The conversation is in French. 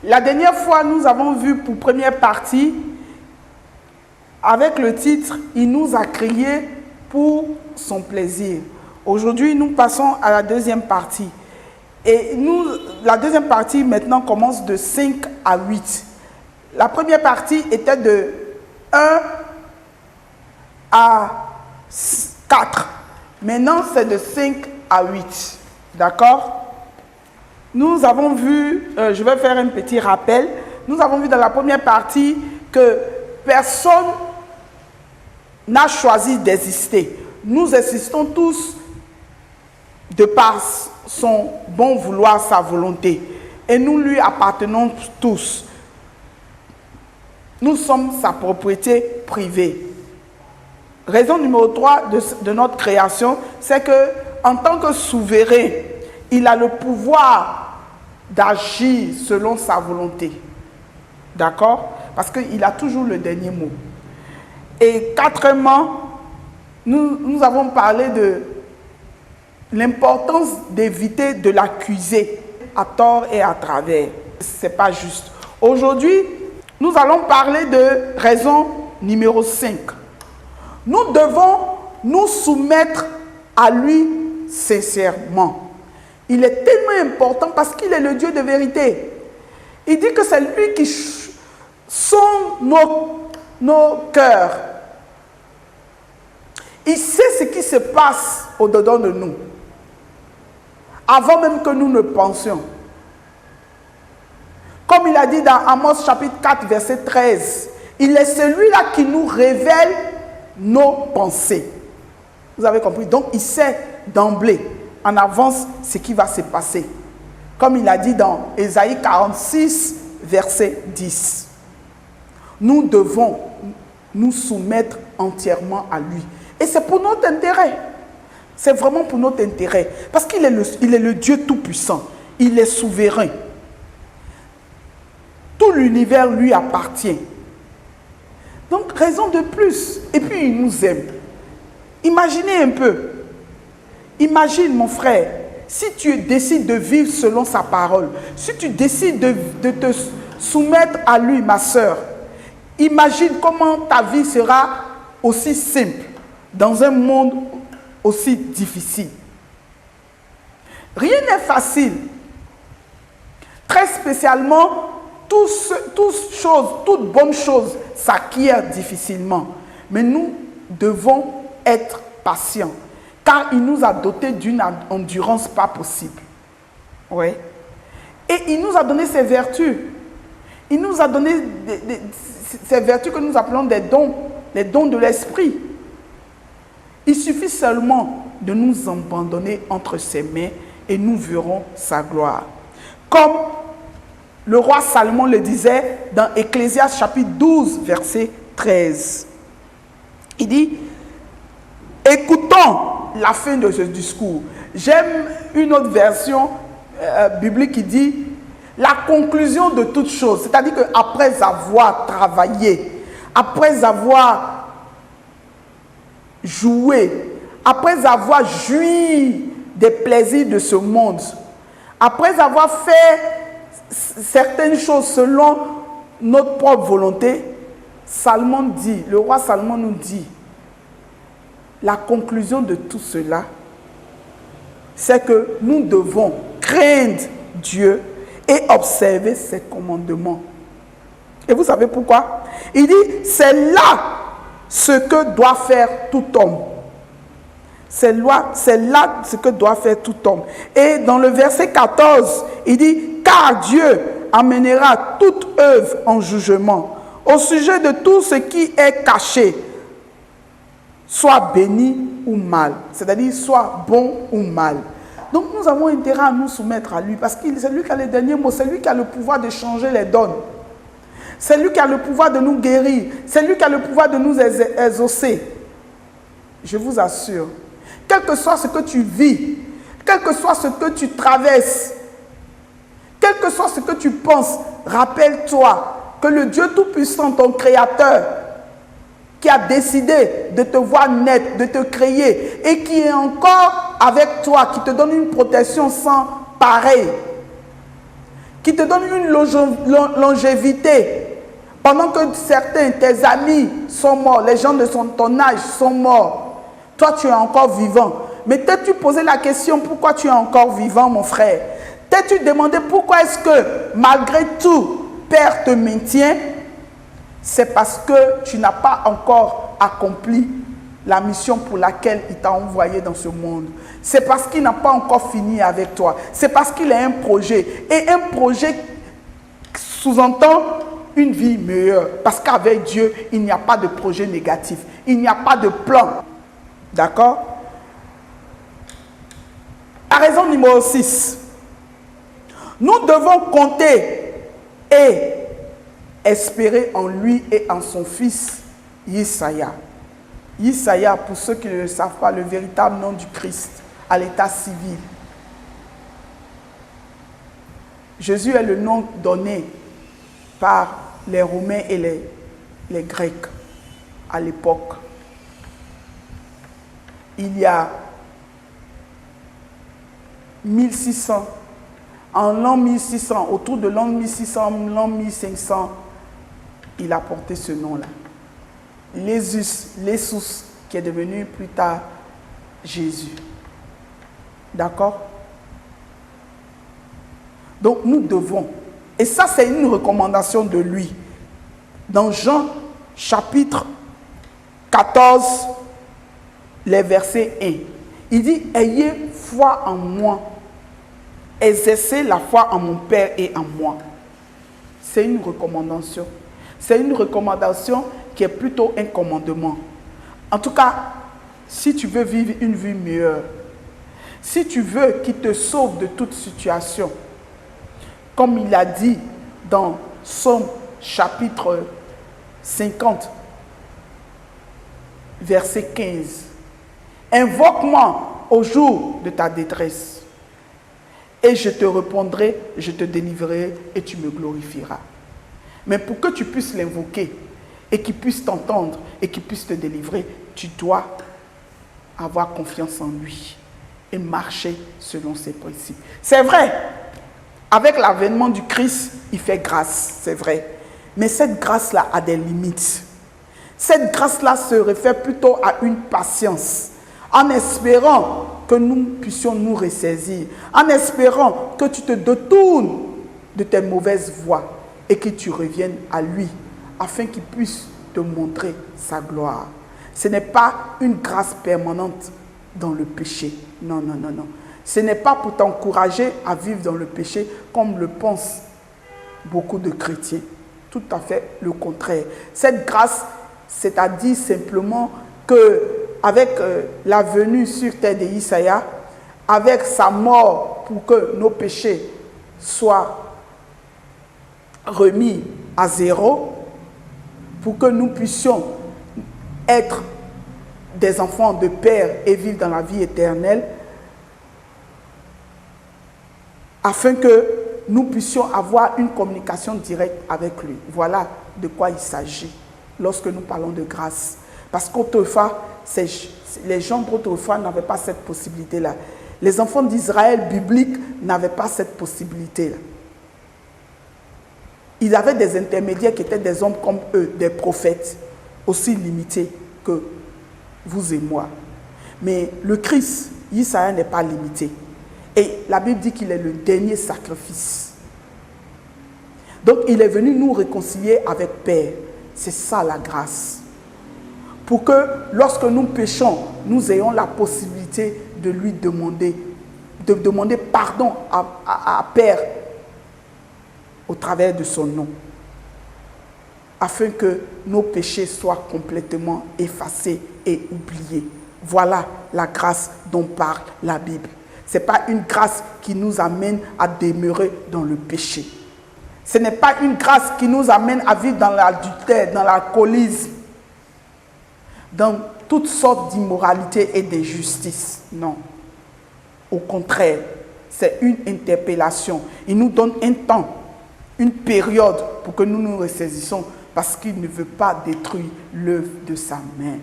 La dernière fois, nous avons vu pour première partie, avec le titre « Il nous a créés pour son plaisir ». Aujourd'hui, nous passons à la deuxième partie. Et la deuxième partie maintenant commence de 5 à 8. La première partie était de 1 à 4. Maintenant, c'est de 5 à 8. D'accord? Nous avons vu, je vais faire un petit rappel, nous avons vu dans la première partie que personne n'a choisi d'exister. Nous existons tous de par son bon vouloir, sa volonté. Et nous lui appartenons tous. Nous sommes sa propriété privée. Raison numéro 3 de notre création, c'est que en tant que souverain, il a le pouvoir d'agir selon sa volonté. D'accord? Parce qu'il a toujours le dernier mot. Et quatrièmement, nous avons parlé de l'importance d'éviter de l'accuser à tort et à travers. Ce n'est pas juste. Aujourd'hui, nous allons parler de raison numéro 5. Nous devons nous soumettre à lui sincèrement. Il est tellement important parce qu'il est le Dieu de vérité. Il dit que c'est lui qui sonde nos cœurs. Il sait ce qui se passe au-dedans de nous, avant même que nous ne pensions. Comme il a dit dans Amos chapitre 4, verset 13, il est celui-là qui nous révèle nos pensées. Vous avez compris? Donc, il sait d'emblée, en avance, ce qui va se passer. Comme il a dit dans Ésaïe 46, verset 10. Nous devons nous soumettre entièrement à lui. Et c'est pour notre intérêt. C'est vraiment pour notre intérêt. Parce qu'il est le Dieu tout-puissant. Il est souverain. Tout l'univers lui appartient. Donc, raison de plus. Et puis, il nous aime. Imaginez un peu. Imagine, mon frère, si tu décides de vivre selon sa parole, si tu décides de te soumettre à lui, ma soeur, imagine comment ta vie sera aussi simple dans un monde aussi difficile. Rien n'est facile. Très spécialement, toute bonne chose s'acquiert difficilement. Mais nous devons être patients, car il nous a dotés d'une endurance pas possible. Oui. Et il nous a donné ses vertus. Il nous a donné ces vertus que nous appelons des dons de l'esprit. Il suffit seulement de nous abandonner entre ses mains et nous verrons sa gloire. Comme le roi Salomon le disait dans Ecclésiaste chapitre 12, verset 13. Il dit, écoutons la fin de ce discours. J'aime une autre version biblique qui dit, la conclusion de toute chose. C'est-à-dire qu'après avoir travaillé, après avoir joué, après avoir joui des plaisirs de ce monde, après avoir fait certaines choses selon notre propre volonté, Salomon dit, le roi Salomon nous dit, la conclusion de tout cela, c'est que nous devons craindre Dieu et observer ses commandements. Et vous savez pourquoi? Il dit, c'est là ce que doit faire tout homme. C'est là ce que doit faire tout homme. Et dans le verset 14, il dit, car Dieu amènera toute œuvre en jugement au sujet de tout ce qui est caché, soit béni ou mal. C'est-à-dire, soit bon ou mal. Donc, nous avons intérêt à nous soumettre à lui parce que c'est lui qui a les derniers mots, c'est lui qui a le pouvoir de changer les donnes. C'est lui qui a le pouvoir de nous guérir. C'est lui qui a le pouvoir de nous exaucer. Je vous assure, quel que soit ce que tu vis, quel que soit ce que tu traverses, quel que soit ce que tu penses, rappelle-toi que le Dieu Tout-Puissant, ton Créateur, qui a décidé de te voir naître, de te créer, et qui est encore avec toi, qui te donne une protection sans pareil, qui te donne une longévité. Pendant que certains, tes amis sont morts, les gens de ton âge sont morts, toi tu es encore vivant. Mais t'es-tu posé la question pourquoi tu es encore vivant, mon frère? T'es-tu demandé pourquoi est-ce que malgré tout, Père te maintient? C'est parce que tu n'as pas encore accompli la mission pour laquelle il t'a envoyé dans ce monde. C'est parce qu'il n'a pas encore fini avec toi. C'est parce qu'il a un projet. Et un projet sous-entend une vie meilleure. Parce qu'avec Dieu, il n'y a pas de projet négatif. Il n'y a pas de plan. D'accord? La raison numéro 6. Nous devons compter et espérer en lui et en son fils, Yesaya. Yesaya, pour ceux qui ne le savent pas, le véritable nom du Christ à l'état civil. Jésus est le nom donné par les Romains et les Grecs à l'époque. Il y a 1600, en l'an 1600, autour de l'an 1600, l'an 1500, il a porté ce nom-là. Jésus, qui est devenu plus tard Jésus. D'accord? Donc nous devons, et ça c'est une recommandation de lui, dans Jean chapitre 14, les versets 1, il dit « Ayez foi en moi, exercez la foi en mon Père et en moi ». C'est une recommandation. C'est une recommandation qui est plutôt un commandement. En tout cas, si tu veux vivre une vie meilleure, si tu veux qu'il te sauve de toute situation, comme il a dit dans Psaume chapitre 50, verset 15, « Invoque-moi au jour de ta détresse, et je te répondrai, je te délivrerai, et tu me glorifieras. » Mais pour que tu puisses l'invoquer, et qu'il puisse t'entendre, et qu'il puisse te délivrer, tu dois avoir confiance en lui et marcher selon ses principes. C'est vrai, avec l'avènement du Christ, il fait grâce, c'est vrai. Mais cette grâce-là a des limites. Cette grâce-là se réfère plutôt à une patience, en espérant que nous puissions nous ressaisir, en espérant que tu te détournes de tes mauvaises voies et que tu reviennes à lui, afin qu'il puisse te montrer sa gloire. Ce n'est pas une grâce permanente dans le péché. Non, non, non, non. Ce n'est pas pour t'encourager à vivre dans le péché comme le pensent beaucoup de chrétiens. Tout à fait le contraire. Cette grâce, c'est-à-dire simplement qu'avec la venue sur terre de Isaïe, avec sa mort pour que nos péchés soient remis à zéro, pour que nous puissions être des enfants de Père et vivre dans la vie éternelle, afin que nous puissions avoir une communication directe avec lui. Voilà de quoi il s'agit lorsque nous parlons de grâce. Parce qu'autrefois, les gens d'autrefois n'avaient pas cette possibilité-là. Les enfants d'Israël bibliques n'avaient pas cette possibilité-là. Ils avaient des intermédiaires qui étaient des hommes comme eux, des prophètes, aussi limités que vous et moi. Mais le Christ, Isaïe, n'est pas limité. Et la Bible dit qu'il est le dernier sacrifice. Donc il est venu nous réconcilier avec Père. C'est ça la grâce. Pour que lorsque nous péchons, nous ayons la possibilité de lui demander, pardon à Père au travers de son nom. Afin que nos péchés soient complètement effacés et oubliés. Voilà la grâce dont parle la Bible. Ce n'est pas une grâce qui nous amène à demeurer dans le péché. Ce n'est pas une grâce qui nous amène à vivre dans l'adultère, dans l'alcoolisme, dans toutes sortes d'immoralités et d'injustices. Non. Au contraire, c'est une interpellation. Il nous donne un temps, une période pour que nous nous ressaisissons parce qu'il ne veut pas détruire l'œuvre de sa main.